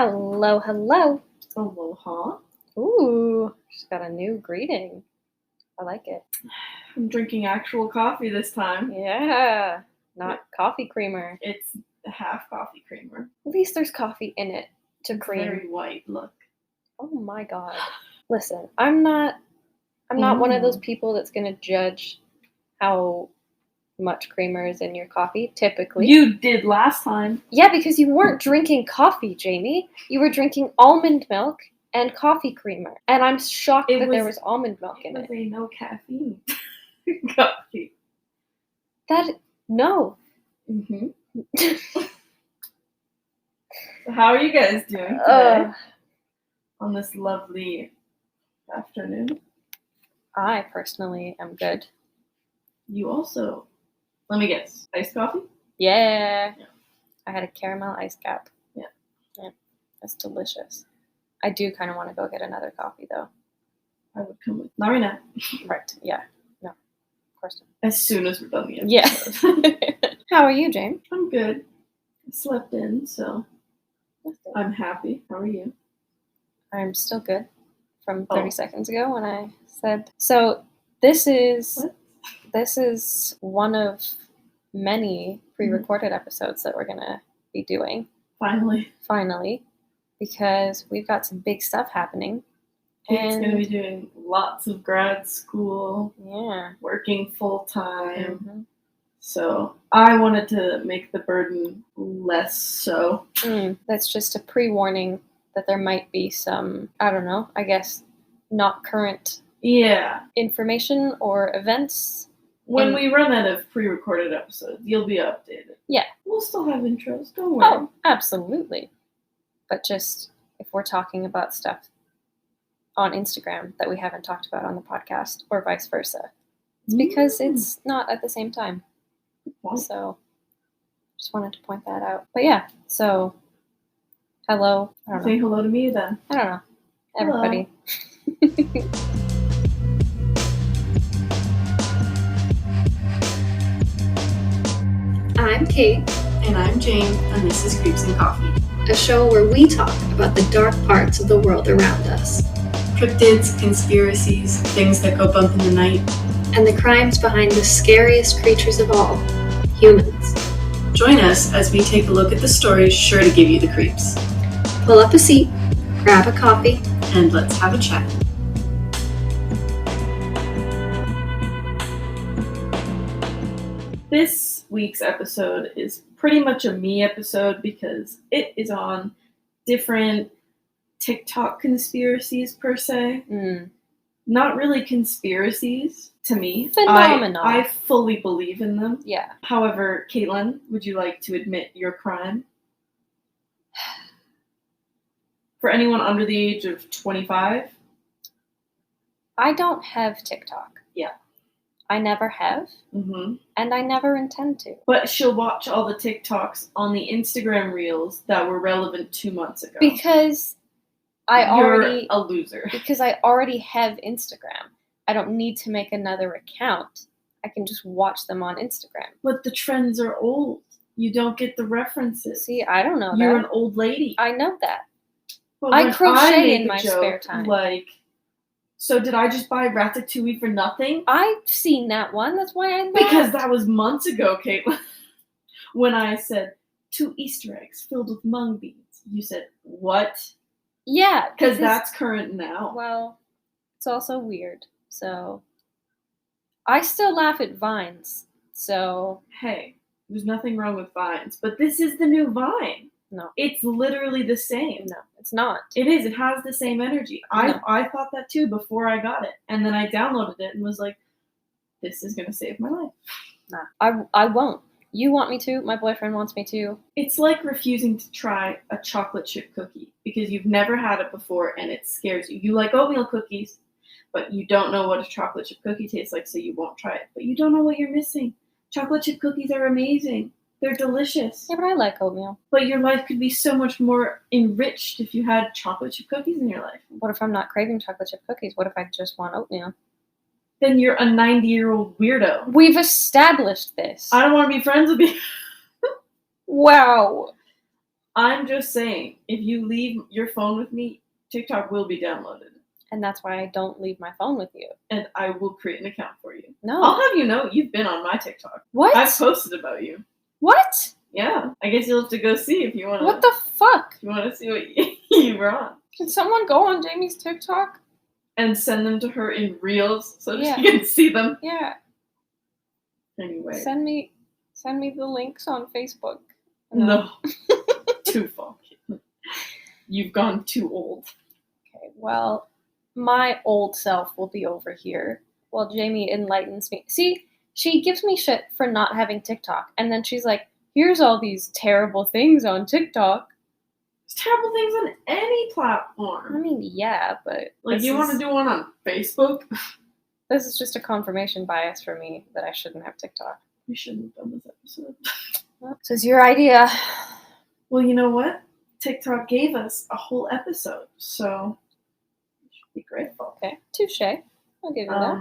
Hello, hello. Aloha. Ooh, she's got a new greeting. I like it. I'm drinking actual coffee this time. Yeah, not coffee creamer. It's a half coffee creamer. At least there's coffee in it to cream. Very white, look. Oh my god. Listen, I'm not one of those people that's going to judge how much creamer is in your coffee, typically. You did last time. Yeah, because you weren't drinking coffee, Jamie. You were drinking almond milk and coffee creamer. And I'm shocked that there was almond milk in it. It was a no caffeine coffee. No. Mm-hmm. So how are you guys doing today? On this lovely afternoon? I personally am good. You also, let me guess, iced coffee? Yeah. I had a caramel ice cap. Yeah. That's delicious. I do kind of want to go get another coffee, though. I would come with. Not right now. Right. Yeah. No. Of course not. As soon as we're done the episode. Yeah. How are you, James? I'm good. I slept in, so I'm happy. How are you? I'm still good from 30 seconds ago when I said. So this is one of many pre-recorded episodes that we're going to be doing. Finally. Because we've got some big stuff happening. Kate's going to be doing lots of grad school. Yeah. Working full-time. Mm-hmm. So I wanted to make the burden less so. That's just a pre-warning that there might be some, I don't know, I guess, not current information or events. When we run out of pre-recorded episodes, you'll be updated. Yeah. We'll still have intros, don't worry. Oh, absolutely. But just if we're talking about stuff on Instagram that we haven't talked about on the podcast or vice versa, it's because it's not at the same time. So just wanted to point that out. But yeah, so hello. I don't know. Say hello to me then. I don't know. Everybody. I'm Kate. And I'm Jane, and this is Creeps and Coffee, a show where we talk about the dark parts of the world around us. Cryptids, conspiracies, things that go bump in the night. And the crimes behind the scariest creatures of all, humans. Join us as we take a look at the stories sure to give you the creeps. Pull up a seat, grab a coffee, and let's have a chat. This week's episode is pretty much a me episode because it is on different TikTok conspiracies per se. Not really conspiracies to me. Phenomenal. I fully believe in them. Yeah. However, Caitlin, would you like to admit your crime? For anyone under the age of 25? I don't have TikTok. Yeah. I never have. Mm-hmm. And I never intend to. But she'll watch all the TikToks on the Instagram reels that were relevant 2 months ago. Because You're a loser. Because I already have Instagram. I don't need to make another account. I can just watch them on Instagram. But the trends are old. You don't get the references. See, I don't know You're that. an old lady. I know that. But I crochet in my spare time. So did I just buy Ratatouille for nothing? I've seen that one. That's why I laughed. Because that was months ago, Caitlin. When I said 2 Easter eggs filled with mung beans. You said, what? Yeah. Because that's current now. Well, it's also weird. So, I still laugh at Vines. So. Hey, there's nothing wrong with Vines. But this is the new Vine. No. It's literally the same. No, it's not. It is. It has the same energy. No. I thought that too before I got it. And then I downloaded it and was like, this is going to save my life. Nah, I won't. You want me to. My boyfriend wants me to. It's like refusing to try a chocolate chip cookie because you've never had it before and it scares you. You like oatmeal cookies, but you don't know what a chocolate chip cookie tastes like, so you won't try it. But you don't know what you're missing. Chocolate chip cookies are amazing. They're delicious. Yeah, but I like oatmeal. But your life could be so much more enriched if you had chocolate chip cookies in your life. What if I'm not craving chocolate chip cookies? What if I just want oatmeal? Then you're a 90-year-old weirdo. We've established this. I don't want to be friends with you. Wow. I'm just saying, if you leave your phone with me, TikTok will be downloaded. And that's why I don't leave my phone with you. And I will create an account for you. No. I'll have you know you've been on my TikTok. What? I've posted about you. What? Yeah. I guess you'll have to go see if you want to. What the fuck? You want to see what you were on. Can someone go on Jamie's TikTok? And send them to her in reels so Yeah. she can see them. Yeah. Anyway. Send me the links on Facebook. No. Too far. You've gone too old. Okay, well, my old self will be over here while Jamie enlightens me. See, she gives me shit for not having TikTok, and then she's like, here's all these terrible things on TikTok. There's terrible things on any I platform. mean, yeah, but Like, you want to do one on Facebook? this is just a confirmation bias for me that I shouldn't have TikTok. We shouldn't have done this episode. Well, this is your idea. Well, you know what? TikTok gave us a whole episode, so we should be grateful. Okay, touche. I'll give you that.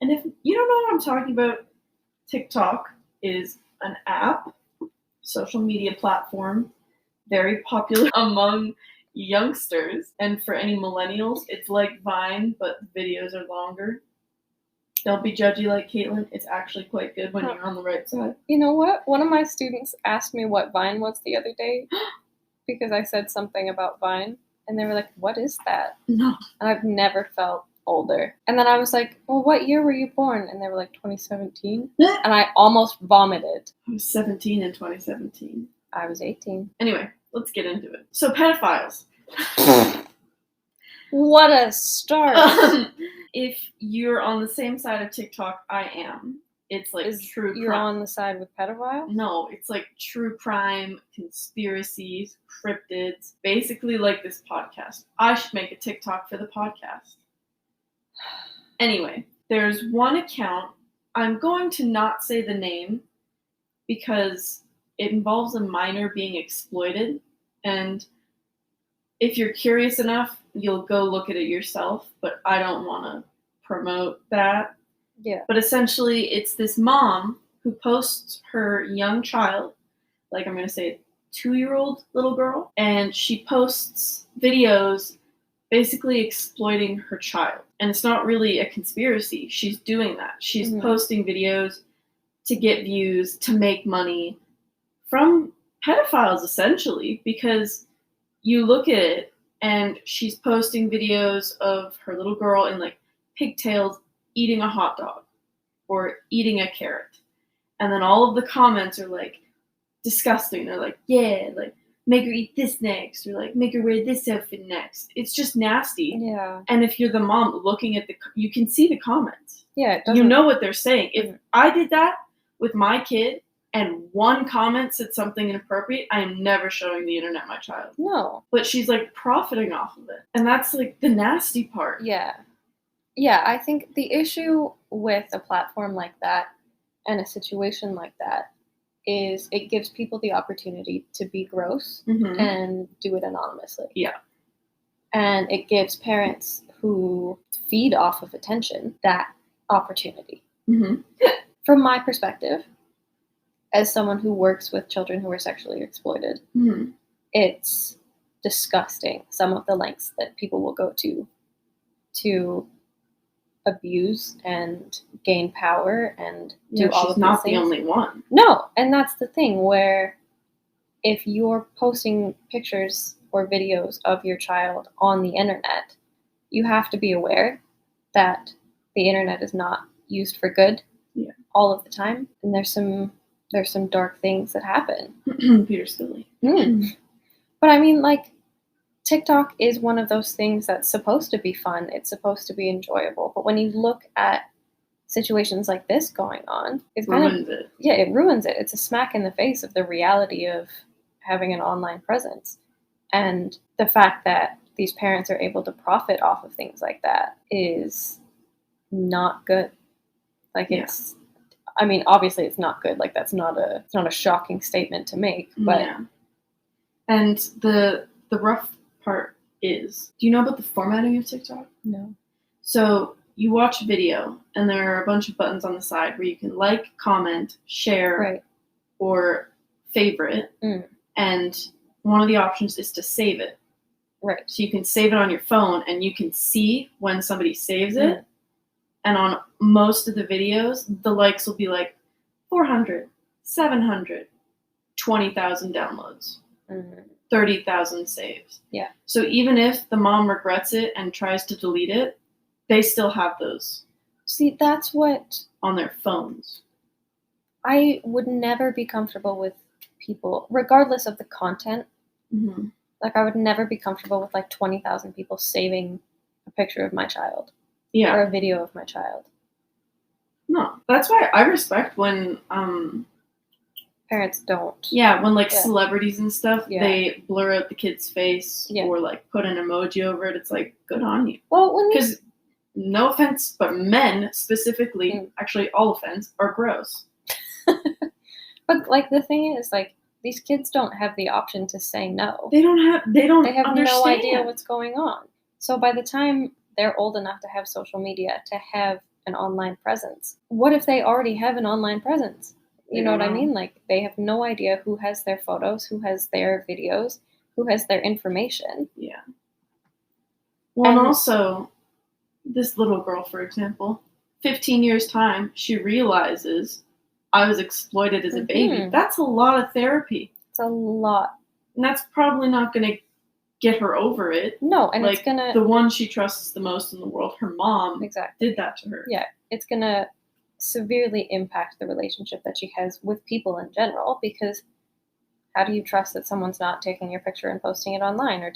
And if you don't know what I'm talking about, TikTok is an app, social media platform, very popular among youngsters. And for any millennials, it's like Vine, but the videos are longer. Don't be judgy like Caitlin. It's actually quite good when you're on the right side. You know what? One of my students asked me what Vine was the other day because I said something about Vine, and they were like, what is that? No. And I've never felt older. And then I was like, well, what year were you born? And they were like, 2017. And I almost vomited. I was 17 in 2017. I was 18. Anyway, let's get into it. So, pedophiles. What a start. If you're on the same side of TikTok I am, it's like true You're crime. on the side with pedophiles? No, it's like true crime, conspiracies, cryptids, basically like this podcast. I should make a TikTok for the podcast. Anyway, there's one account. I'm going to not say the name because it involves a minor being exploited. And if you're curious enough, you'll go look at it yourself, but I don't want to promote that. Yeah. But essentially, it's this mom who posts her young child, like I'm going to say a 2-year-old little girl, and she posts videos basically exploiting her child. And it's not really a conspiracy. She's doing that. She's posting videos to get views, to make money from pedophiles, essentially, because you look at it, and she's posting videos of her little girl in like pigtails eating a hot dog or eating a carrot. And then all of the comments are like disgusting. They're like, yeah, like make her eat this next, or like make her wear this outfit next. It's just nasty. Yeah. And if you're the mom looking at you can see the comments. Yeah. It doesn't, You know what they're saying. If I did that with my kid, and one comment said something inappropriate, I am never showing the internet my child. No. But she's like profiting off of it. And that's like the nasty part. Yeah. Yeah, I think the issue with a platform like that and a situation like that is it gives people the opportunity to be gross Mm-hmm. and do it anonymously. Yeah. And it gives parents who feed off of attention that opportunity. Mm-hmm. From my perspective, as someone who works with children who are sexually exploited, Mm-hmm. it's disgusting some of the lengths that people will go to abuse and gain power and do all she's of not these the things. only one. No, and that's the thing where if you're posting pictures or videos of your child on the internet, you have to be aware that the internet is not used for good all of the time, and there's some dark things that happen. Peter Spilley. But I mean, like, TikTok is one of those things that's supposed to be fun. It's supposed to be enjoyable. But when you look at situations like this going on, it's kind of it. Yeah, it ruins it. It's a smack in the face of the reality of having an online presence. And the fact that these parents are able to profit off of things like that is not good. Like, it's, I mean, obviously it's not good. Like, it's not a shocking statement to make, but Yeah. And the rough part is, do you know about the formatting of TikTok? no. So you watch a video, and there are a bunch of buttons on the side where you can like, comment, share, Right. or favorite. Mm. And one of the options is to save it. Right. So you can save it on your phone and you can see when somebody saves it. Mm. And on most of the videos, the likes will be like 400, 700, 20,000 downloads, Mm. 30,000 saves. Yeah. So even if the mom regrets it and tries to delete it, they still have those See, that's what on their phones. I would never be comfortable with people, regardless of the content. Mm-hmm. Like, I would never be comfortable with like 20,000 people saving a picture of my child Yeah. or a video of my child. No. That's why I respect when Parents don't. when like Yeah. celebrities and stuff, Yeah. they blur out the kid's face Yeah. or like put an emoji over it. It's like, good on you. Well, when Because no offense, but men specifically, actually all offense, are gross. but like the thing is, like, these kids don't have the option to say no. They have understand. No idea what's going on. So by the time they're old enough to have social media, to have an online presence, what if they already have an online presence? You know what I mean? Like, they have no idea who has their photos, who has their videos, who has their information. Yeah. Well, and And- also, this little girl, for example, 15 years' time, she realizes I was exploited as a baby. Mhm. That's a lot of therapy. It's a lot. And that's probably not going to get her over it. No, and Like, it's gonna the one she trusts the most in the world, her mom, exactly. did that to her. Yeah, it's gonna severely impact the relationship that she has with people in general, because how do you trust that someone's not taking your picture and posting it online, or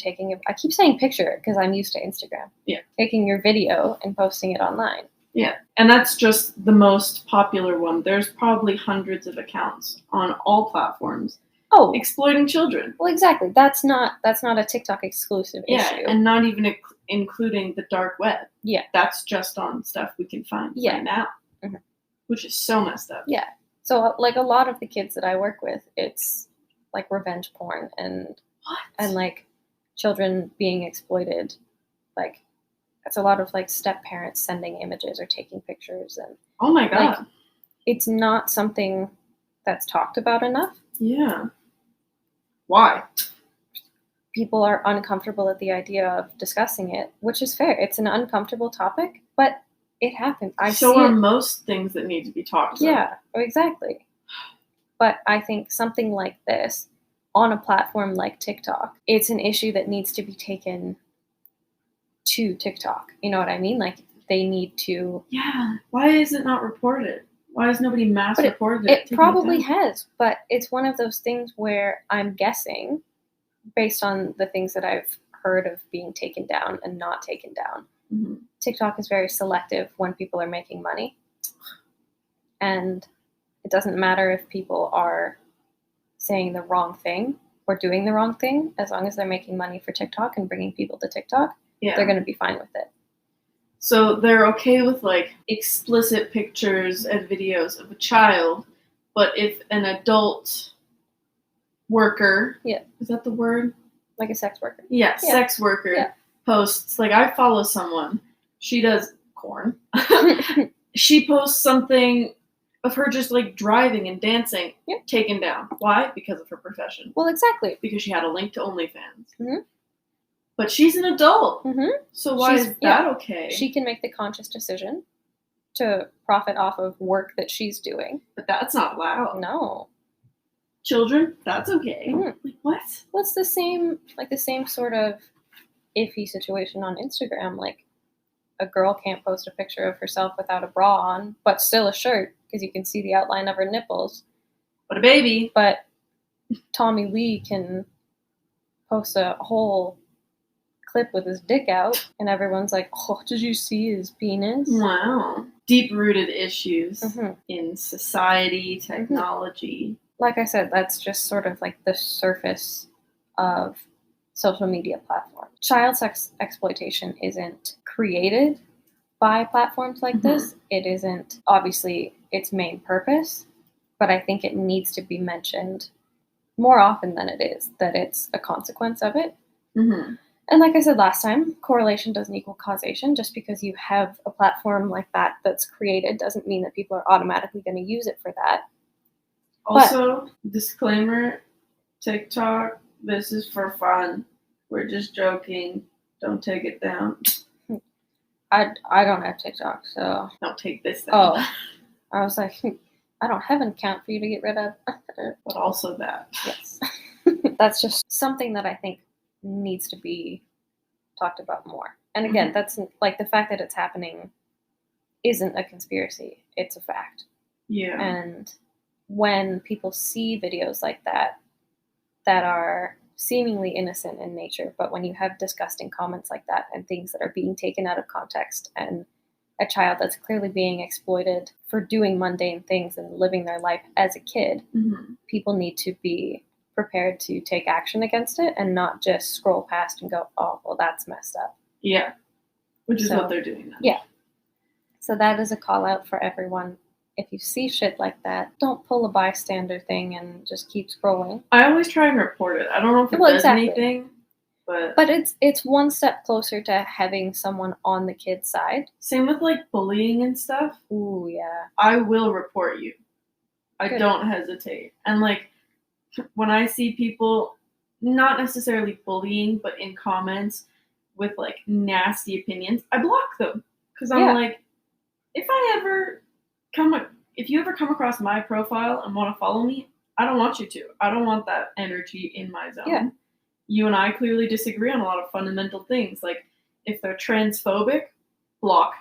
I keep saying picture because I'm used to Instagram. Yeah. Taking your video and posting it online. Yeah, and that's just the most popular one. There's probably hundreds of accounts on all platforms Oh, exploiting children. well, exactly. That's not a TikTok exclusive Yeah, issue. and not even including the dark web. Yeah. That's just on stuff we can find right now, Mhm. which is so messed up. Yeah. So, like, a lot of the kids that I work with, it's like revenge porn and like children being exploited. Like, it's a lot of like step parents sending images or taking pictures, and Oh my god. like, it's not something that's talked about enough. Yeah. Why? People are uncomfortable at the idea of discussing it, which is fair. It's an uncomfortable topic, but it happens. I so see are it. most things that need to be talked about. Yeah, exactly. But I think something like this on a platform like TikTok, it's an issue that needs to be taken to TikTok. You know what I mean? Like, they need to. Yeah. Why is it not reported? Why has nobody mass But reported It taking probably down? has, but it's one of those things where I'm guessing, based on the things that I've heard of being taken down and not taken down, Mhm. TikTok is very selective when people are making money. And it doesn't matter if people are saying the wrong thing or doing the wrong thing, as long as they're making money for TikTok and bringing people to TikTok, Yeah. they're going to be fine with it. So they're okay with like explicit pictures and videos of a child, but if an adult worker, Yeah. is that the word? Like a sex worker. Yeah, Yeah. sex worker Yeah. posts, like I follow someone, she does corn. She posts something of her just like driving and dancing, Yep. taken down. Why? Because of her profession. Well, exactly. Because she had a link to OnlyFans. Mhm. But she's an adult. Mhm. So why She's- is that okay? She can make the conscious decision to profit off of work that she's doing. But that's not allowed. No. Children, that's okay. Mhm. Like what? Well, it's the same sort of iffy situation on Instagram. Like, a girl can't post a picture of herself without a bra on, but still a shirt, because you can see the outline of her nipples. But a baby. But Tommy Lee can post a whole clip with his dick out, and everyone's like, "Oh, did you see his penis?" Wow. Deep-rooted issues Mhm. in society, technology. Like I said, that's just sort of like the surface of social media platform. Child sex exploitation isn't created by platforms like this. It isn't obviously its main purpose, but I think it needs to be mentioned more often than it is, that it's a consequence of it. Mm-hmm. And like I said last time, correlation doesn't equal causation. Just because you have a platform like that that's created doesn't mean that people are automatically going to use it for that. Also, disclaimer, TikTok This is for fun. We're just joking. Don't take it down. I don't have TikTok, so Don't take this down. Oh. I was like, I don't have an account for you to get rid of. But also that. Yes. That's just something that I think needs to be talked about more. And again, that's like the fact that it's happening isn't a conspiracy, it's a fact. Yeah. And when people see videos like that are seemingly innocent in nature, but when you have disgusting comments like that and things that are being taken out of context and a child that's clearly being exploited for doing mundane things and living their life as a kid, people need to be prepared to take action against it and not just scroll past and go, oh, well, that's messed up. Yeah. Which is what they're doing now. Yeah. So that is a call out for everyone. If you see shit like that, don't pull a bystander thing and just keep scrolling. I always try and report it. I don't know if it does anything, but it's one step closer to having someone on the kid's side. Same with like bullying and stuff. Ooh, yeah. I will report you. I don't hesitate. And like when I see people not necessarily bullying, but in comments with like nasty opinions, I block them because I'm like, if you ever come across my profile and want to follow me, I don't want you to. I don't want that energy in my zone. Yeah. You and I clearly disagree on a lot of fundamental things. Like, if they're transphobic, block.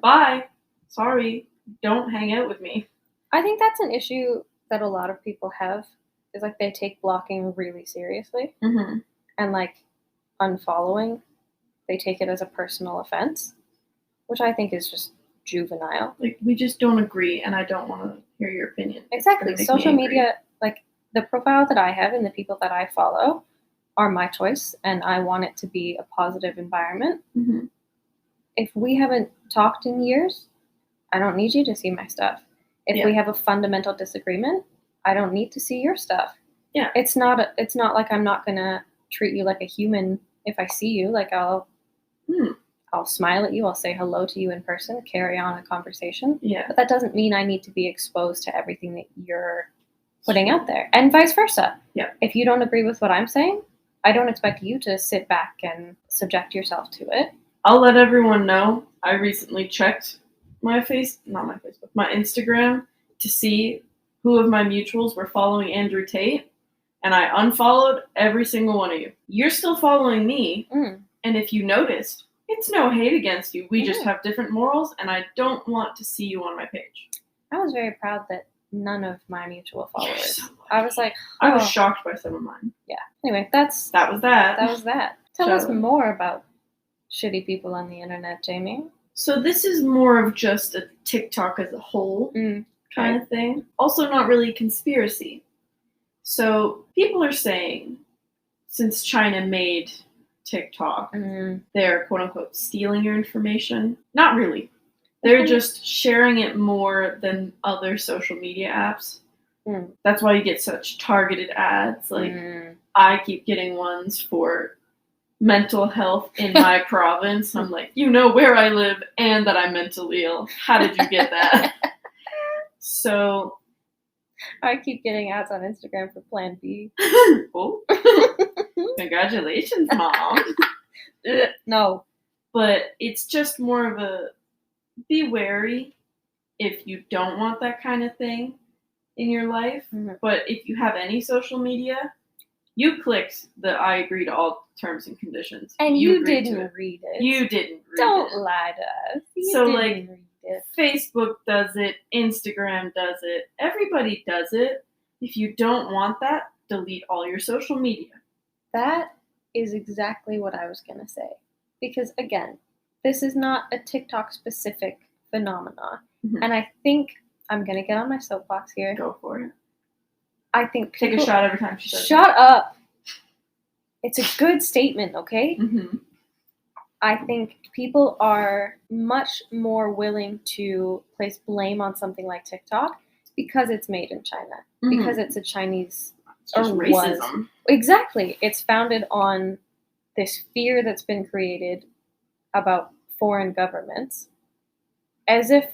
Bye. Sorry. Don't hang out with me. I think that's an issue that a lot of people have, is like they take blocking really seriously. And like unfollowing, they take it as a personal offense, which I think is just juvenile. Like, we just don't agree, and I don't want to hear your opinion. Exactly. Social media, like the profile that I have and the people that I follow are my choice, and I want it to be a positive environment. If we haven't talked in years, I don't need you to see my stuff. If we have a fundamental disagreement, I don't need to see your stuff. Yeah. It's not like I'm not gonna treat you like a human if I see you. Like I'll smile at you, I'll say hello to you in person, carry on a conversation. Yeah. But that doesn't mean I need to be exposed to everything that you're putting out there. And vice versa. Yeah. If you don't agree with what I'm saying, I don't expect you to sit back and subject yourself to it. I'll let everyone know I recently checked my Instagram to see who of my mutuals were following Andrew Tate, and I unfollowed every single one of you. You're still following me, and if you noticed, it's no hate against you. We just have different morals, and I don't want to see you on my page. I was very proud that none of my mutual followers. I was like, I was shocked by some of mine. Yeah. Anyway, that was that. Tell us more about shitty people on the internet, Jamie. So this is more of just a TikTok as a whole kind of thing. Also not really a conspiracy. So people are saying, since China made TikTok, they're quote unquote stealing your information. Not really. They're just sharing it more than other social media apps. That's why you get such targeted ads. Like I keep getting ones for mental health in my province. I'm like, you know where I live and that I'm mentally ill. How did you get that? So I keep getting ads on Instagram for Plan B. Oh. Congratulations, Mom. No. But it's just more of a be wary if you don't want that kind of thing in your life. But if you have any social media, you clicked the I agree to all terms and conditions. And you didn't read it. You didn't read it. Don't lie to us. You so didn't like read it. Facebook does it, Instagram does it, everybody does it. If you don't want that, delete all your social media. That is exactly what I was going to say. Because again, this is not a TikTok specific phenomenon. And I think I'm going to get on my soapbox here. Go for it. I think people... Take a shot every time she says Shut up. It's a good statement, okay? I think people are much more willing to place blame on something like TikTok because it's made in China. Because it's a Chinese... It's just racism. Exactly. It's founded on this fear that's been created about foreign governments, as if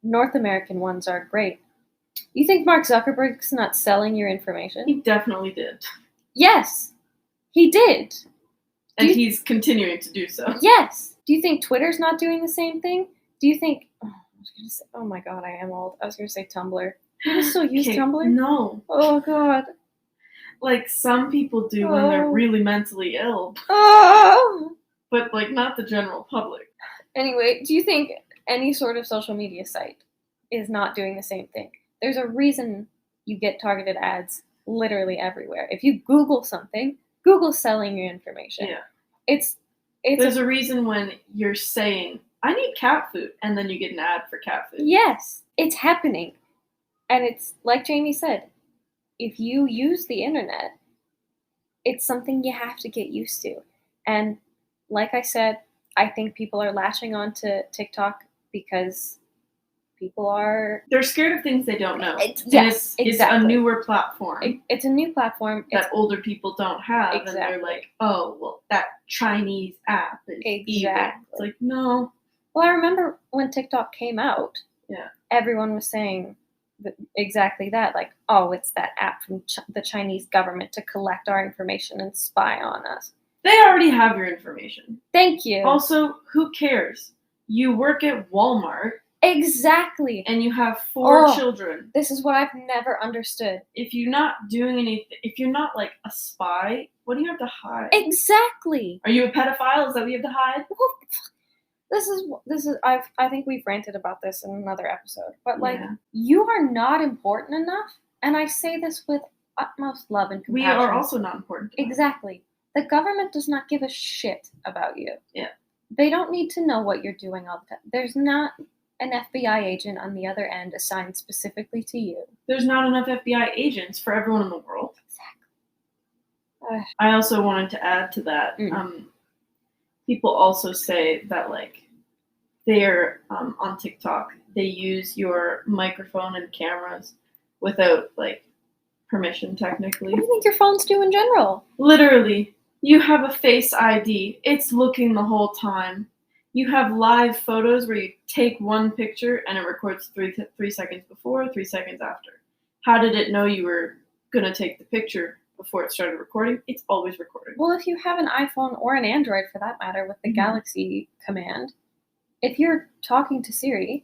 North American ones are great. You think Mark Zuckerberg's not selling your information? He definitely did. Yes. He did. And he's continuing to do so. Yes. Do you think Twitter's not doing the same thing? Do you think... Oh my god, I am old. I was going to say Tumblr. People still use Tumblr? No. Oh god. Like, some people do when they're really mentally ill. Oh! But, like, not the general public. Anyway, do you think any sort of social media site is not doing the same thing? There's a reason you get targeted ads literally everywhere. If you Google something, Google's selling your information. Yeah. It's There's a reason when you're saying, I need cat food, and then you get an ad for cat food. Yes, it's happening. And it's, like Jamie said, if you use the internet, it's something you have to get used to. And like I said, I think people are latching on to TikTok because they're scared of things they don't know. Yes, exactly. It's a newer platform. It's a new platform that older people don't have. Exactly. And they're like, oh, well, that Chinese app is evil. It's like, no. Well, I remember when TikTok came out, yeah, everyone was saying exactly that. Like, oh, it's that app from the Chinese government to collect our information and spy on us. They already have your information. Thank you. Also, who cares? You work at Walmart. Exactly. And you have 4 children. This is what I've never understood. If you're not doing anything, if you're not like a spy, what do you have to hide? Exactly. Are you a pedophile? Is that what you have to hide? Well, this is I think we've ranted about this in another episode. But like, you are not important enough, and I say this with utmost love and compassion. We are also not important enough. Exactly. The government does not give a shit about you. Yeah. They don't need to know what you're doing all the time. There's not an FBI agent on the other end assigned specifically to you. There's not enough FBI agents for everyone in the world. Exactly. I also wanted to add to that. People also say that, like, they're on TikTok, they use your microphone and cameras without, like, permission, technically. What do you think your phones do in general? Literally, you have a Face ID. It's looking the whole time. You have live photos where you take one picture and it records 3 seconds before, 3 seconds after. How did it know you were going to take the picture before it started recording? It's always recording. Well, if you have an iPhone or an Android, for that matter, with the Galaxy command, if you're talking to Siri...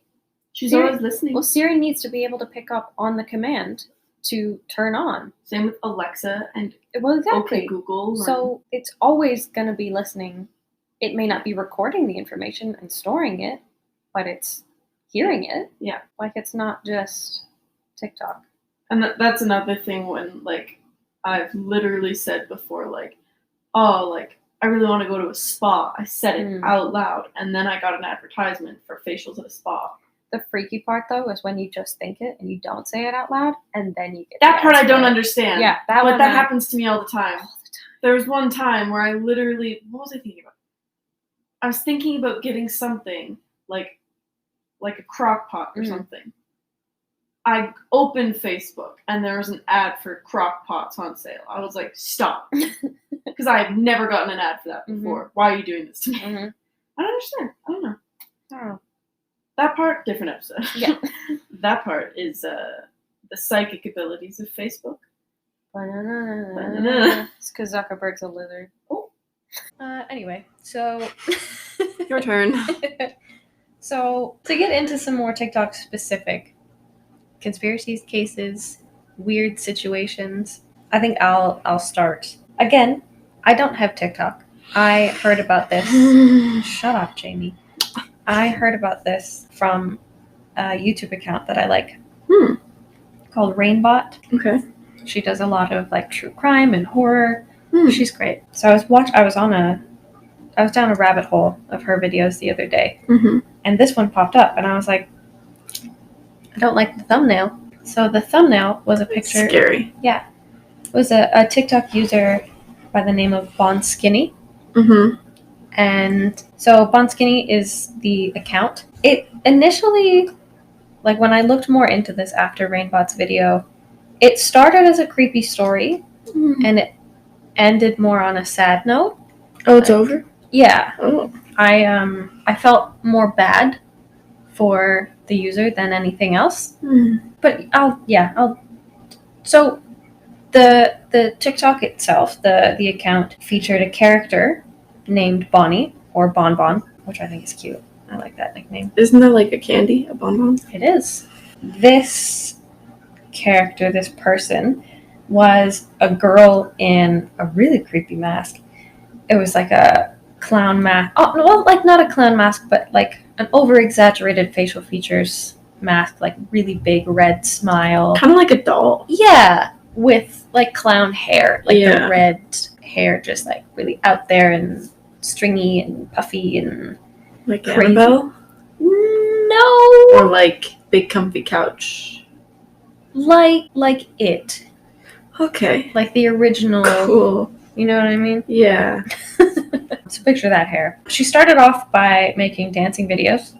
She's always listening. Well, Siri needs to be able to pick up on the command to turn on. Same with Alexa and exactly. OK Google. So it's always going to be listening. It may not be recording the information and storing it, but it's hearing it. Yeah. Like, it's not just TikTok. And that's another thing when, like, I've literally said before, like, oh, like, I really want to go to a spa. I said it out loud, and then I got an advertisement for facials at a spa. The freaky part, though, is when you just think it and you don't say it out loud, and then you get that part I don't understand. Yeah, that happens to me all the time. There was one time where I literally, what was I thinking about? I was thinking about getting something like a crock pot or something. I opened Facebook and there was an ad for crock pots on sale. I was like, stop. Because I have never gotten an ad for that before. Why are you doing this to me? I don't understand. I don't know. That part, different episode. Yeah. That part is the psychic abilities of Facebook. It's because Zuckerberg's a lizard. Oh. Anyway, so... Your turn. So, to get into some more TikTok-specific conspiracies, cases, weird situations, I think I'll start. Again, I don't have TikTok. I heard about this. Shut up, Jamie. I heard about this from a YouTube account that I like called Rainbot. Okay. She does a lot of like true crime and horror. She's great. So I was down a rabbit hole of her videos the other day, and this one popped up, and I was like, I don't like the thumbnail. So the thumbnail was a picture. It's scary. Yeah, it was a TikTok user by the name of Bon Skinny. And so Bon Skinny is the account. It initially, like when I looked more into this after Rainbot's video, it started as a creepy story, and it ended more on a sad note. Oh, it's over? Yeah. Oh. I felt more bad for the user than anything else. But so The TikTok itself, the account featured a character named Bonnie, or Bon Bon, which I think is cute. I like that nickname. Isn't that like a candy, a bonbon? It is. This character, this person, was a girl in a really creepy mask. It was like a clown mask. Oh, well, like not a clown mask, but like an over-exaggerated facial features mask, like really big red smile. Kind of like a doll. Yeah, with like clown hair, like Yeah. the red hair just like really out there and stringy and puffy and Like crazy. Annabelle? No, Or like big comfy couch. like it, Okay. like the original. Cool. You know what I mean? Yeah. So picture that hair. She started off by making dancing videos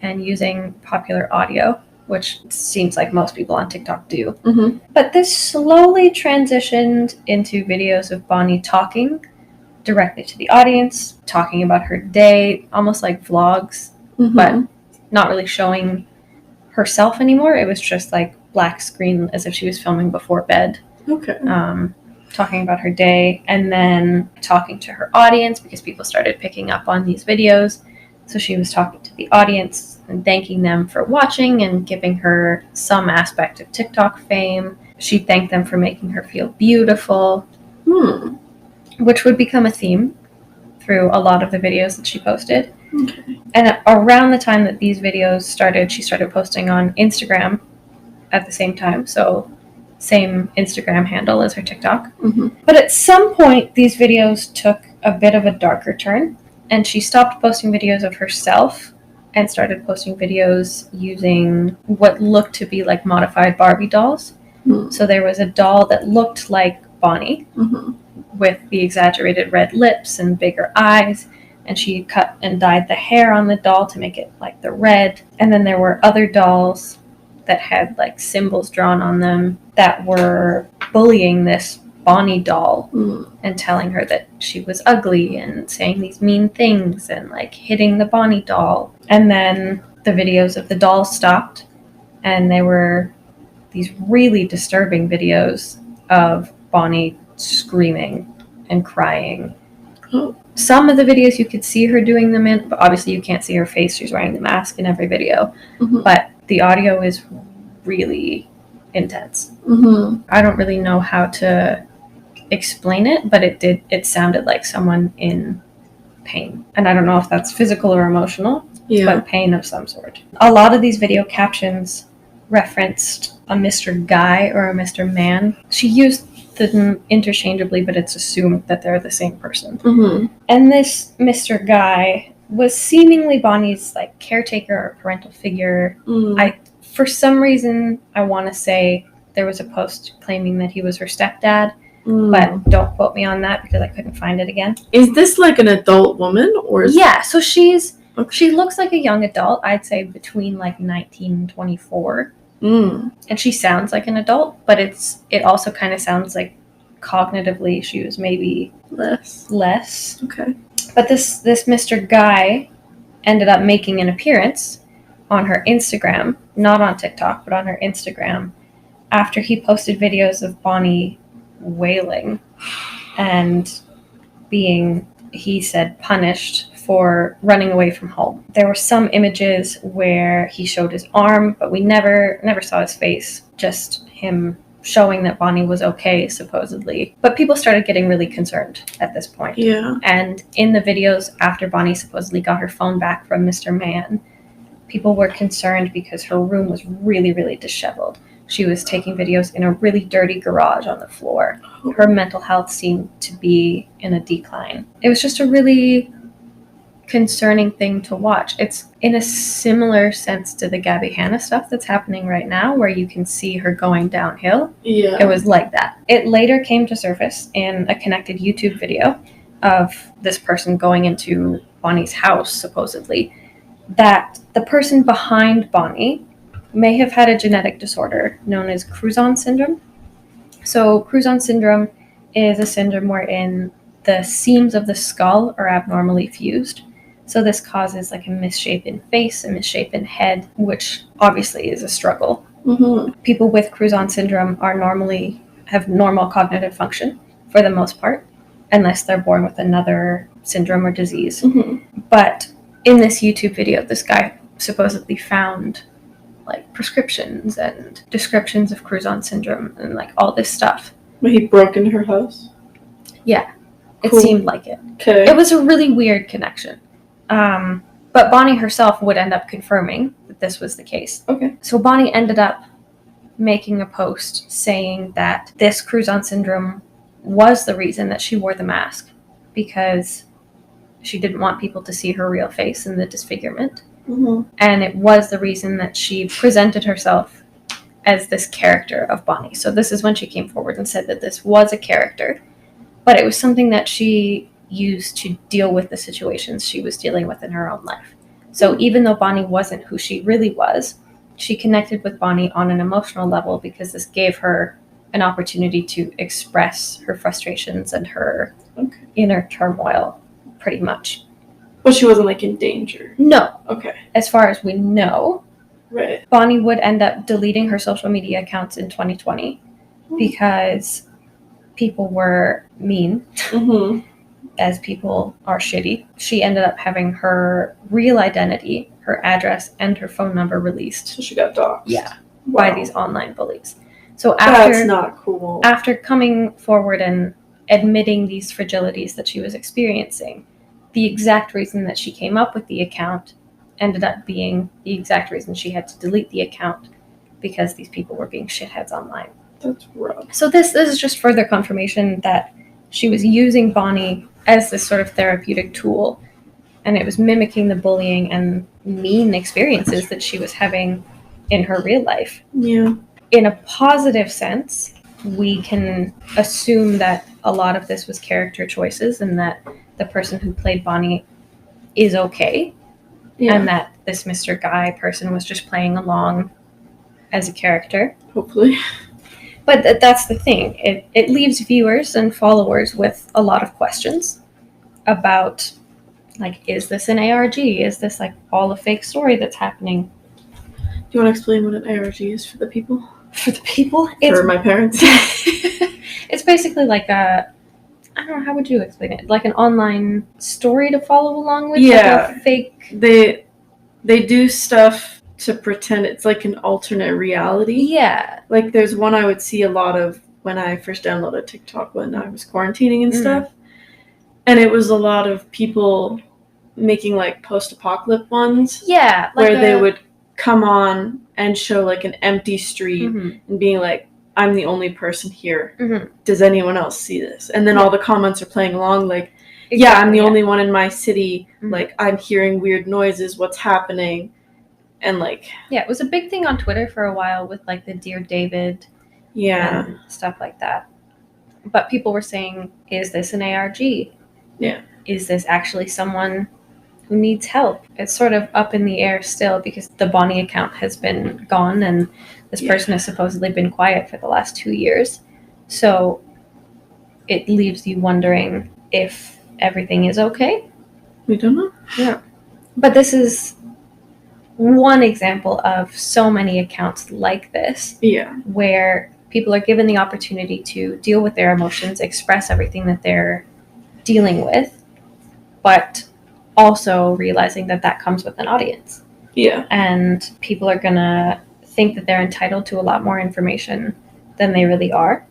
and using popular audio, which seems like most people on TikTok do. Mm-hmm. But this slowly transitioned into videos of Bonnie talking directly to the audience, talking about her day, almost like vlogs, Mm-hmm. but not really showing herself anymore. It was just like black screen as if she was filming before bed. Okay. Talking about her day, and then talking to her audience because people started picking up on these videos. So she was talking to the audience and thanking them for watching and giving her some aspect of TikTok fame. She thanked them for making her feel beautiful, which would become a theme through a lot of the videos that she posted. Okay. And around the time that these videos started, she started posting on Instagram at the same time. So same Instagram handle as her TikTok. Mm-hmm. But at some point, these videos took a bit of a darker turn, and she stopped posting videos of herself and started posting videos using what looked to be like modified Barbie dolls. Mm-hmm. So there was a doll that looked like Bonnie Mm-hmm. with the exaggerated red lips and bigger eyes, and she cut and dyed the hair on the doll to make it like the red. And then there were other dolls that had like symbols drawn on them that were bullying this Bonnie doll and telling her that she was ugly and saying these mean things and like hitting the Bonnie doll. And then the videos of the dolls stopped, and they were these really disturbing videos of Bonnie screaming and crying. Oh. Some of the videos you could see her doing them in, but obviously you can't see her face. She's wearing the mask in every video. Mm-hmm. But the audio is really intense. Mm-hmm. I don't really know how to explain it, but it sounded like someone in pain. And I don't know if that's physical or emotional, Yeah. but pain of some sort. A lot of these video captions referenced a Mr. Guy or a Mr. Man. She used them interchangeably, but it's assumed that they're the same person. Mm-hmm. And this Mr. Guy was seemingly Bonnie's like caretaker or parental figure. Mm. For some reason, I want to say there was a post claiming that he was her stepdad, but don't quote me on that because I couldn't find it again. Is this like an adult woman or is Yeah, so she Okay. looks like a young adult. I'd say between like 19 and 24. And she sounds like an adult, but it also kind of sounds like cognitively she was maybe less. Okay. But this Mr. Guy ended up making an appearance on her Instagram, not on TikTok, but on her Instagram, after he posted videos of Bonnie wailing and being, he said, punished for running away from home. There were some images where he showed his arm, but we never saw his face, just him showing that Bonnie was okay, supposedly. But people started getting really concerned at this point. Yeah. And in the videos after Bonnie supposedly got her phone back from Mr. Man, people were concerned because her room was really, really disheveled. She was taking videos in a really dirty garage on the floor. Her mental health seemed to be in a decline. It was just a really concerning thing to watch. It's in a similar sense to the Gabby Hanna stuff that's happening right now, where you can see her going downhill. Yeah. It was like that. It later came to surface in a connected YouTube video of this person going into Bonnie's house, supposedly, that the person behind Bonnie may have had a genetic disorder known as Crouzon syndrome. So Crouzon syndrome is a syndrome wherein the seams of the skull are abnormally fused. So this causes like a misshapen face, a misshapen head, which obviously is a struggle. Mm-hmm. People with Crouzon syndrome are normally have normal cognitive function for the most part, unless they're born with another syndrome or disease. Mm-hmm. But in this YouTube video, this guy supposedly found like prescriptions and descriptions of Cruzon syndrome and like all this stuff. But he broke into her house? Yeah, it Cool. seemed like it. Okay. It was a really weird connection. But Bonnie herself would end up confirming that this was the case. Okay. So Bonnie ended up making a post saying that this Cruzon syndrome was the reason that she wore the mask, because she didn't want people to see her real face in the disfigurement. Mm-hmm. And it was the reason that she presented herself as this character of Bonnie. So this is when she came forward and said that this was a character, but it was something that she used to deal with the situations she was dealing with in her own life. So even though Bonnie wasn't who she really was, she connected with Bonnie on an emotional level because this gave her an opportunity to express her frustrations and her inner turmoil, pretty much. But she wasn't, like, in danger? No. Okay. As far as we know. Right. Bonnie would end up deleting her social media accounts in 2020 because people were mean, as people are shitty. She ended up having her real identity, her address, and her phone number released. So she got doxxed? Yeah. Wow. By these online bullies. So after, that's not cool. After coming forward and admitting these fragilities that she was experiencing, the exact reason that she came up with the account ended up being the exact reason she had to delete the account, because these people were being shitheads online. That's rough. So this is just further confirmation that she was using Bonnie as this sort of therapeutic tool, and it was mimicking the bullying and mean experiences that she was having in her real life. Yeah. In a positive sense, we can assume that a lot of this was character choices and that the person who played Bonnie is okay. Yeah. And that this Mr. Guy person was just playing along as a character. Hopefully. But that's the thing. It leaves viewers and followers with a lot of questions about, like, is this an ARG? Is this, like, all a fake story that's happening? Do you want to explain what an ARG is for the people? For the people? For my parents. It's basically like a, I don't know, how would you explain it? Like an online story to follow along with? Yeah. Like a fake... They do stuff to pretend it's like an alternate reality. Yeah. Like there's one I would see a lot of when I first downloaded TikTok when I was quarantining and stuff. And it was a lot of people making like post-apocalypse ones. Yeah. Like where they would come on and show like an empty street and being like, I'm the only person here. Does anyone else see this? And then all the comments are playing along like, yeah, I'm the only one in my city. Like, I'm hearing weird noises. What's happening? And like... Yeah, it was a big thing on Twitter for a while with like the Dear David and stuff like that. But people were saying, is this an ARG? Yeah. Is this actually someone who needs help? It's sort of up in the air still because the Bonnie account has been gone and this person has supposedly been quiet for the last 2 years. So it leaves you wondering if everything is okay. We don't know. Yeah. But this is one example of so many accounts like this. Yeah. Where people are given the opportunity to deal with their emotions, express everything that they're dealing with, but also realizing that that comes with an audience. Yeah. And people are going to think that they're entitled to a lot more information than they really are.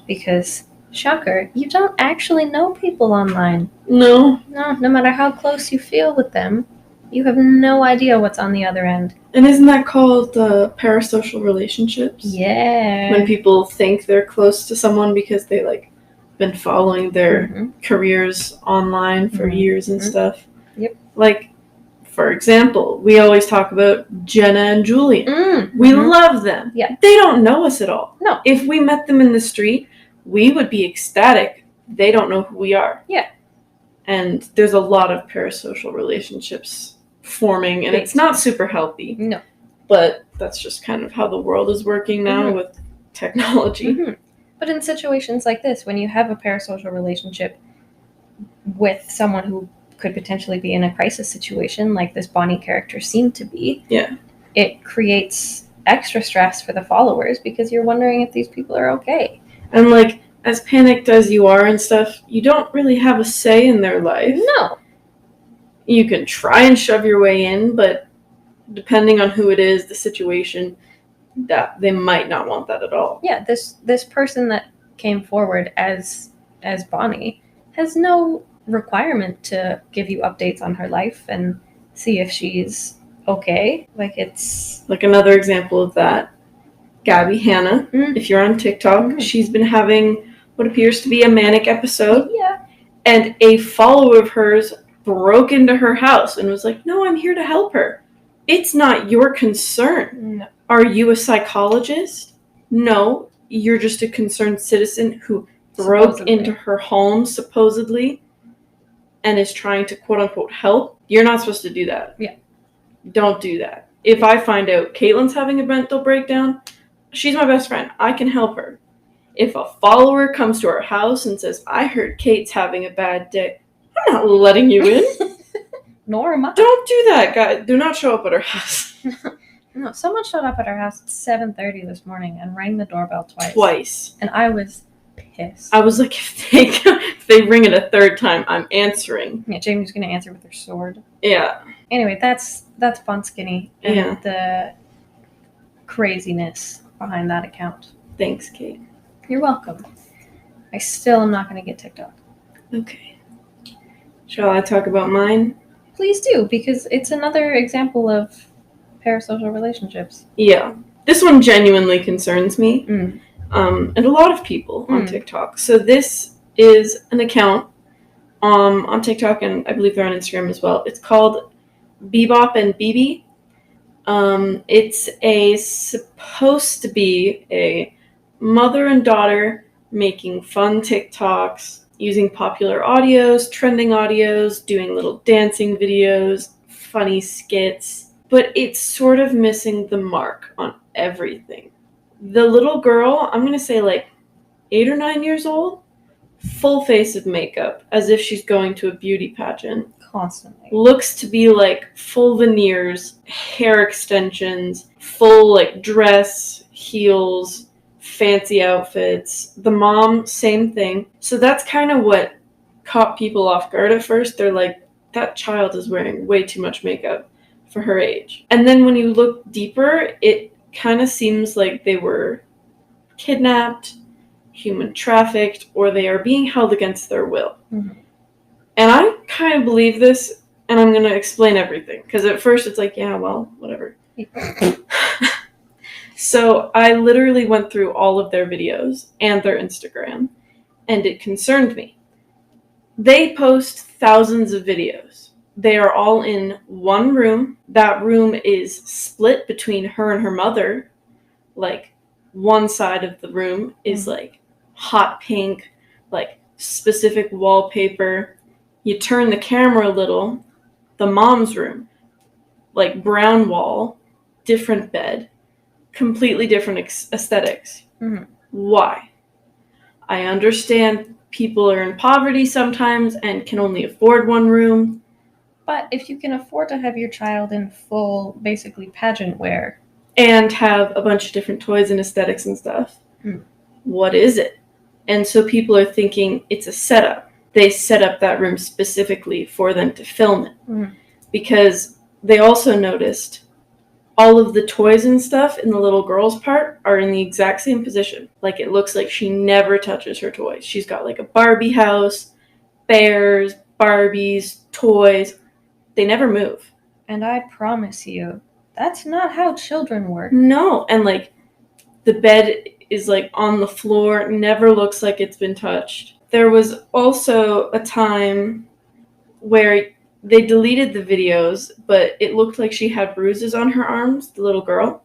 Because, shocker, you don't actually know people online. No. No matter how close you feel with them, you have no idea what's on the other end. And isn't that called parasocial relationships? Yeah. When people think they're close to someone because they like been following their careers online for years and stuff. Yep. Like, for example, we always talk about Jenna and Julian. We love them. Yeah. They don't know us at all. No. If we met them in the street, we would be ecstatic. They don't know who we are. Yeah. And there's a lot of parasocial relationships forming, and it's not super healthy. No. But that's just kind of how the world is working now with technology. But in situations like this, when you have a parasocial relationship with someone who could potentially be in a crisis situation, like this Bonnie character seemed to be, it creates extra stress for the followers because you're wondering if these people are okay. And, like, as panicked as you are and stuff, you don't really have a say in their life. No. You can try and shove your way in, but depending on who it is, the situation, that they might not want that at all. Yeah, this person that came forward as Bonnie has no requirement to give you updates on her life and see if she's okay. Like, it's Like, another example of that, Gabby Hanna, if you're on TikTok, she's been having what appears to be a manic episode. Yeah. And a follower of hers broke into her house and was like, "No, I'm here to help her." It's not your concern. No. Are you a psychologist? No, you're just a concerned citizen who broke into her home, supposedly, and is trying to, quote-unquote, help. You're not supposed to do that. Yeah. Don't do that. If I find out Caitlin's having a mental breakdown, she's my best friend. I can help her. If a follower comes to our house and says, "I heard Kate's having a bad day," I'm not letting you in. Nor am I. Don't do that, guys. Do not show up at our house. No, someone showed up at our house at 7:30 this morning and rang the doorbell twice. Twice. And I was pissed. I was like, if they ring it a third time, I'm answering. Yeah, Jamie's gonna answer with her sword. Yeah. Anyway, that's Bon Skinny and the craziness behind that account. Thanks, Kate. You're welcome. I still am not gonna get TikTok. Okay. Shall I talk about mine? Please do, because it's another example of parasocial relationships. Yeah. This one genuinely concerns me. And a lot of people on TikTok. So this is an account on TikTok, and I believe they're on Instagram as well. It's called Bebop and BB. It's supposed to be a mother and daughter making fun TikToks, using popular audios, trending audios, doing little dancing videos, funny skits, but it's sort of missing the mark on everything. The little girl, I'm going to say like 8 or 9 years old, full face of makeup, as if she's going to a beauty pageant. Constantly. Looks to be like full veneers, hair extensions, full like dress, heels, fancy outfits. The mom, same thing. So that's kind of what caught people off guard at first. They're like, that child is wearing way too much makeup for her age. And then when you look deeper, it kind of seems like they were kidnapped, human trafficked, or they are being held against their will. Mm-hmm. And I kind of believe this, and I'm going to explain everything. Because at first it's like, yeah, well, whatever. So I literally went through all of their videos and their Instagram, and it concerned me. They post thousands of videos. They are all in one room. That room is split between her and her mother. Like, one side of the room is like hot pink, like specific wallpaper. You turn the camera a little, the mom's room, like brown wall, different bed, completely different aesthetics. Mm-hmm. Why? I understand people are in poverty sometimes and can only afford one room. But if you can afford to have your child in full, basically, pageant wear. And have a bunch of different toys and aesthetics and stuff, what is it? And so people are thinking it's a setup. They set up that room specifically for them to film it. Because they also noticed all of the toys and stuff in the little girl's part are in the exact same position. Like, it looks like she never touches her toys. She's got like a Barbie house, bears, Barbies, toys. They never move. And I promise you, that's not how children work. No, and like the bed is like on the floor, never looks like it's been touched. There was also a time where they deleted the videos, but it looked like she had bruises on her arms, the little girl.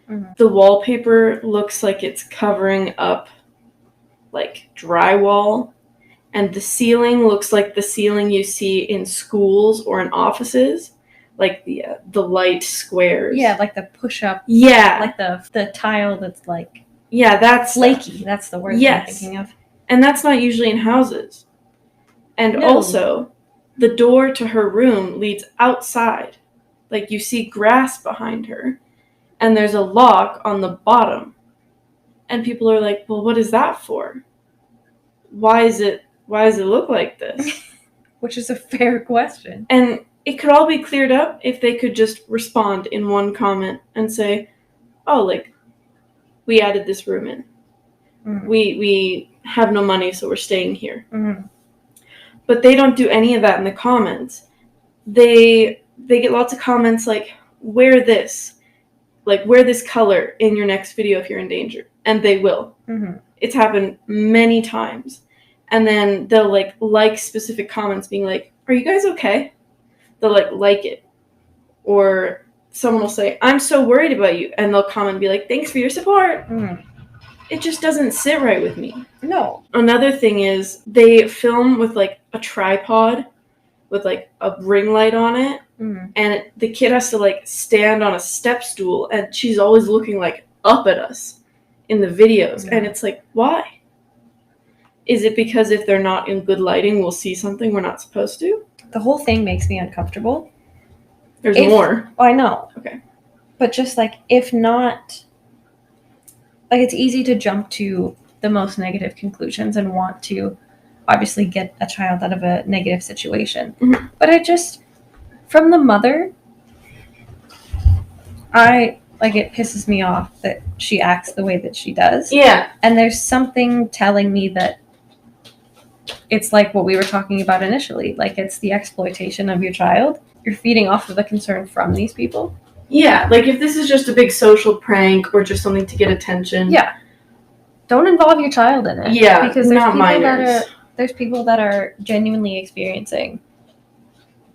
Mm-hmm. The wallpaper looks like it's covering up like drywall, and the ceiling looks like the ceiling you see in schools or in offices, like the light squares. Yeah, like the push-up. Yeah. Like the tile that's like... Yeah, that's... flaky, that's the word I'm thinking of. And that's not usually in houses. And also, the door to her room leads outside. Like, you see grass behind her. And there's a lock on the bottom. And people are like, well, what is that for? Why does it look like this? Which is a fair question. And it could all be cleared up if they could just respond in one comment and say, oh, like, we added this room in. Mm-hmm. We have no money, so we're staying here. Mm-hmm. But they don't do any of that in the comments. They get lots of comments like, wear this. Like, wear this color in your next video if you're in danger. And they will. Mm-hmm. It's happened many times. And then they'll, like specific comments being like, are you guys okay? They'll, like it. Or someone will say, I'm so worried about you. And they'll comment and be like, thanks for your support. Mm-hmm. It just doesn't sit right with me. No. Another thing is they film with, like, a tripod with, like, a ring light on it. Mm-hmm. And the kid has to, like, stand on a step stool. And she's always looking, like, up at us in the videos. Yeah. And it's like, why? Is it because if they're not in good lighting, we'll see something we're not supposed to? The whole thing makes me uncomfortable. There's more. Oh, I know. Okay. But just, like, if not... Like, it's easy to jump to the most negative conclusions and want to obviously get a child out of a negative situation. Mm-hmm. But I just... From the mother, it pisses me off that she acts the way that she does. Yeah. And there's something telling me that it's like what we were talking about initially. Like, it's the exploitation of your child. You're feeding off of the concern from these people. Yeah, like if this is just a big social prank or just something to get attention. Yeah. Don't involve your child in it. Yeah, because there's there's people that are genuinely experiencing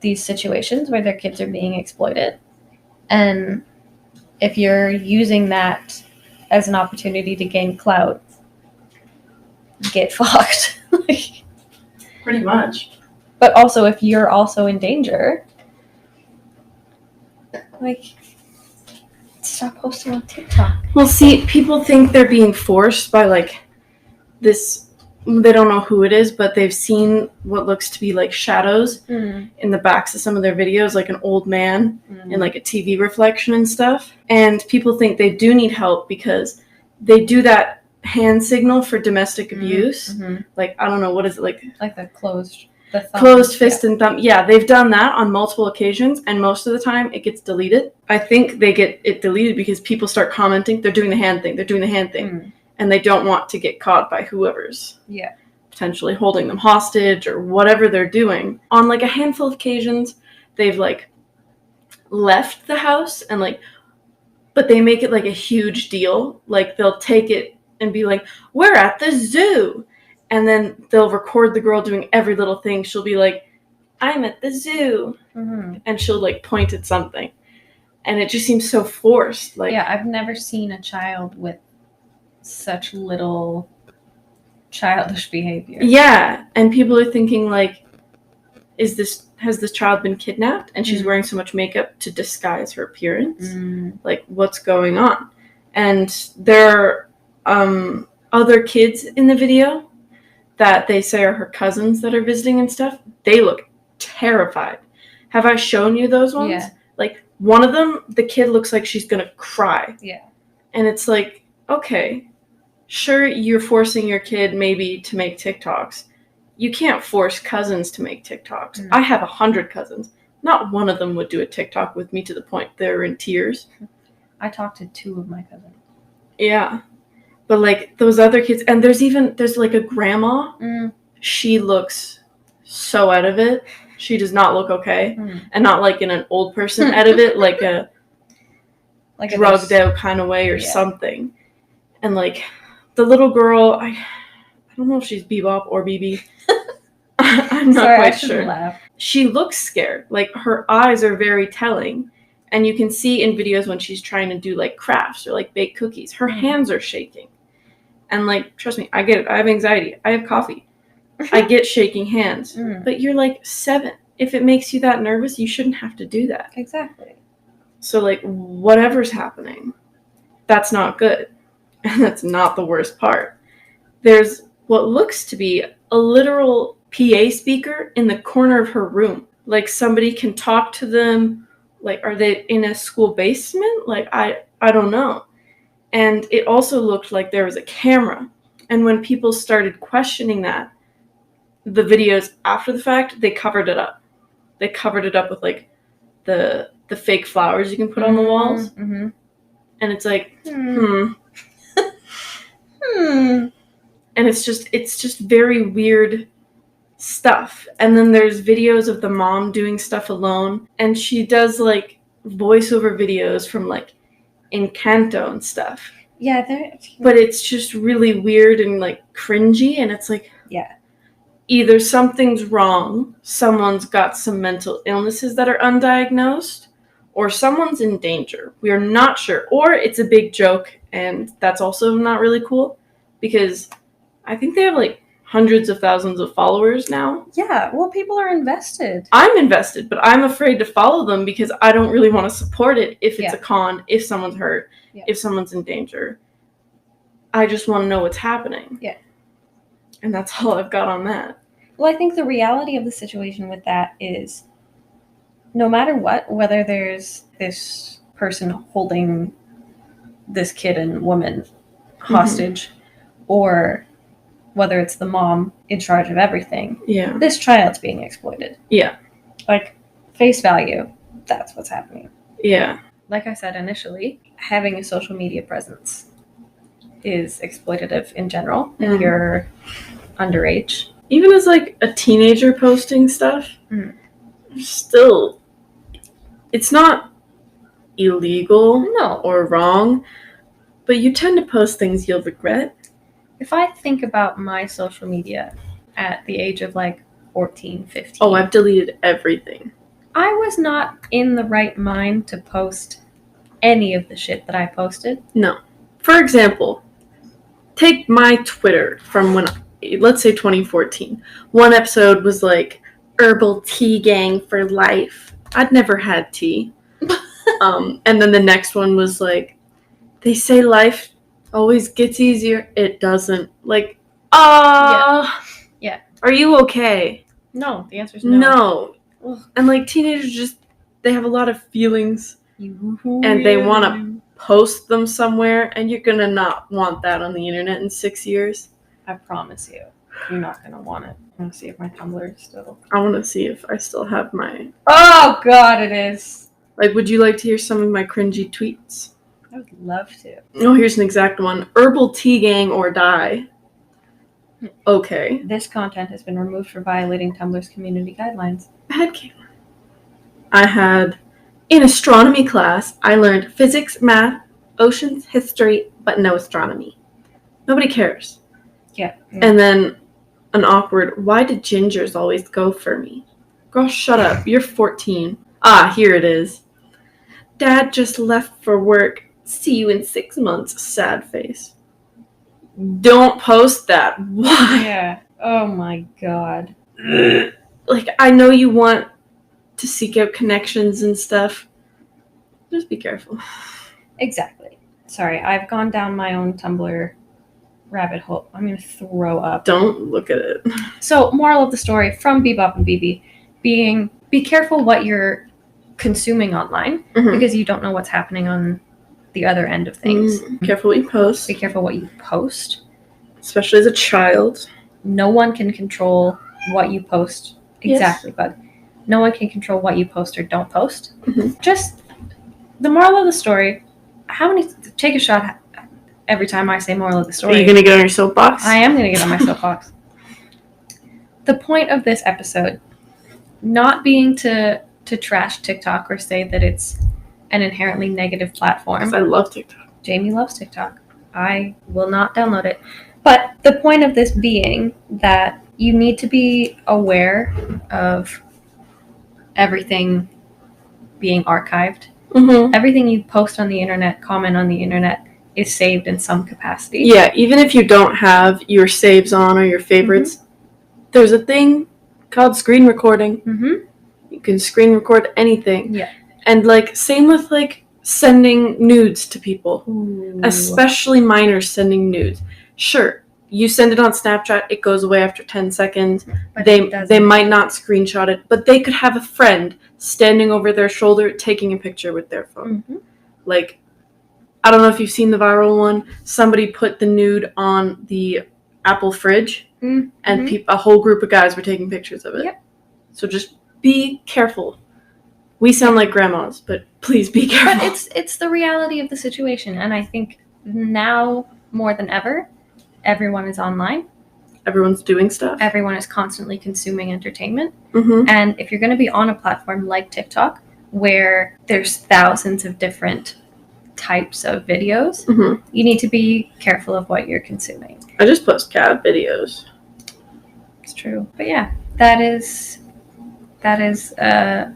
these situations where their kids are being exploited. And if you're using that as an opportunity to gain clout, get fucked. Pretty much. But also, if you're also in danger, like, stop posting on TikTok. Well, see, people think they're being forced by, like, this... They don't know who it is, but they've seen what looks to be, like, shadows in the backs of some of their videos, like an old man in, like, a TV reflection and stuff. And people think they do need help because they do that hand signal for domestic abuse. Mm-hmm. Like, I don't know, what is it, like... Like the thumb. Closed fist and thumb. Yeah, they've done that on multiple occasions, and most of the time it gets deleted. I think they get it deleted because people start commenting, they're doing the hand thing, and they don't want to get caught by whoever's potentially holding them hostage or whatever they're doing. On, like, a handful of occasions, they've, like, left the house and, like, but they make it, like, a huge deal. Like, they'll take it and be like, we're at the zoo. And then they'll record the girl doing every little thing. She'll be like, I'm at the zoo. Mm-hmm. And she'll, like, point at something. And it just seems so forced. Like, yeah, I've never seen a child with such little childish behavior. Yeah. And people are thinking, like, has this child been kidnapped? And she's wearing so much makeup to disguise her appearance? Like, what's going on? And there are other kids in the video that they say are her cousins that are visiting and stuff. They look terrified. Have I shown you those ones? Yeah. Like, one of them, the kid looks like she's gonna cry. Yeah. And it's like, okay, sure, you're forcing your kid maybe to make TikToks. You can't force cousins to make TikToks. I have 100 cousins. Not one of them would do a TikTok with me to the point they're in tears. I talked to 2 of my cousins. Yeah. But, like, those other kids, and there's like a grandma. She looks so out of it. She does not look okay. And not like in an old person out of it, like a drugged out kind of way or something. And, like, the little girl, I don't know if she's Bebop or BB. I'm not quite sure. Laugh. She looks scared. Like, her eyes are very telling. And you can see in videos when she's trying to do, like, crafts or, like, bake cookies, her hands are shaking. And, like, trust me, I get it. I have anxiety. I have coffee. I get shaking hands. But you're, like, 7. If it makes you that nervous, you shouldn't have to do that. Exactly. So, like, whatever's happening, that's not good. And that's not the worst part. There's what looks to be a literal PA speaker in the corner of her room. Like, somebody can talk to them. Like, are they in a school basement? Like, I don't know. And it also looked like there was a camera. And when people started questioning that, the videos after the fact, they covered it up. They covered it up with like the fake flowers you can put on the walls. Mm-hmm. And it's like, Hmm. And it's just very weird stuff. And then there's videos of the mom doing stuff alone, and she does like voiceover videos from like Encanto and stuff. Yeah, But it's just really weird and like cringy, and it's like, yeah, either something's wrong, someone's got some mental illnesses that are undiagnosed, or someone's in danger. We are not sure. Or it's a big joke, and that's also not really cool, because I think they have like hundreds of thousands of followers now. Yeah, well, people are invested. I'm invested, but I'm afraid to follow them because I don't really want to support it if it's a con, if someone's hurt, if someone's in danger. I just want to know what's happening. Yeah. And that's all I've got on that. Well, I think the reality of the situation with that is no matter what, whether there's this person holding this kid and woman hostage, or whether it's the mom in charge of everything, this child's being exploited. Yeah. Like, face value, that's what's happening. Yeah. Like I said initially, having a social media presence is exploitative in general if you're underage. Even as like a teenager posting stuff, still, it's not illegal or wrong, but you tend to post things you'll regret. If I think about my social media at the age of like 14, 15. Oh, I've deleted everything. I was not in the right mind to post any of the shit that I posted. No. For example, take my Twitter from when, let's say 2014. One episode was like, herbal tea gang for life. I'd never had tea. And then the next one was like, they say life always gets easier. It doesn't. Like, yeah. Are you okay? No, the answer is no. No. And like teenagers just, they have a lot of feelings. And they want to post them somewhere, and you're gonna not want that on the internet in 6 years. I promise you, you're not gonna want it. I want to see if my Tumblr is still. I want to see if I still have my. Oh God, it is. Like, would you like to hear some of my cringy tweets? I would love to. Oh, here's an exact one. Herbal tea gang or die. Okay. This content has been removed for violating Tumblr's community guidelines. I had, in astronomy class, I learned physics, math, oceans, history, but no astronomy. Nobody cares. Yeah. And then an awkward, why did gingers always go for me? Girl, shut up. You're 14. Ah, here it is. Dad just left for work. See you in 6 months. Sad face. Don't post that. Why? Yeah. Oh my God. Like, I know you want to seek out connections and stuff. Just be careful. Exactly. Sorry, I've gone down my own Tumblr rabbit hole. I'm going to throw up. Don't look at it. So, moral of the story from Bebop and BB being, be careful what you're consuming online because you don't know what's happening on the other end of things. Careful what you post. Be careful what you post. Especially as a child. No one can control what you post. Exactly, bud. No one can control what you post or don't post. Just the moral of the story. Take a shot every time I say moral of the story. Are you going to get on your soapbox? I am going to get on my soapbox. The point of this episode, not being to trash TikTok or say that it's an inherently negative platform. I love TikTok. Jamie loves TikTok. I will not download it. But the point of this being that you need to be aware of everything being archived. Everything you post on the internet, comment on the internet, is saved in some capacity. Yeah, even if you don't have your saves on or your favorites, there's a thing called screen recording. You can screen record anything. Yeah. And, like, same with, like, sending nudes to people. Ooh. Especially minors sending nudes. Sure, you send it on Snapchat, it goes away after 10 seconds. But They might not screenshot it, but they could have a friend standing over their shoulder taking a picture with their phone. Like, I don't know if you've seen the viral one. Somebody put the nude on the Apple fridge, and a whole group of guys were taking pictures of it. Yep. So just be careful. We sound like grandmas, but please be careful. But it's the reality of the situation, and I think now more than ever, everyone is online. Everyone's doing stuff. Everyone is constantly consuming entertainment. Mm-hmm. And if you're going to be on a platform like TikTok, where there's thousands of different types of videos, you need to be careful of what you're consuming. I just post cat videos. It's true. But yeah, that is a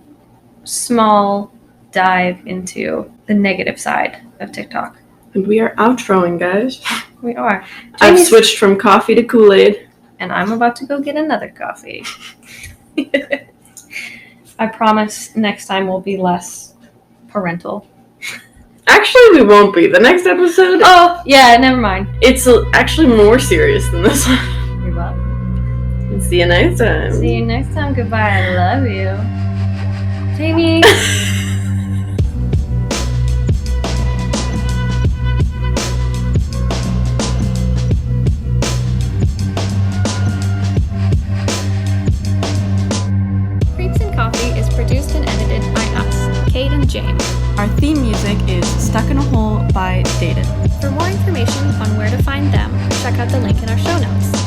small dive into the negative side of TikTok. And we are outroing, guys. We are. I've switched from coffee to Kool-Aid. And I'm about to go get another coffee. I promise next time we'll be less parental. Actually, we won't be. The next episode... Oh, yeah, never mind. It's actually more serious than this one. You're welcome. See you next time. See you next time. Goodbye. I love you. Jamie. Creeps and Coffee is produced and edited by us, Kate and James. Our theme music is Stuck in a Hole by Dated. For more information on where to find them, check out the link in our show notes.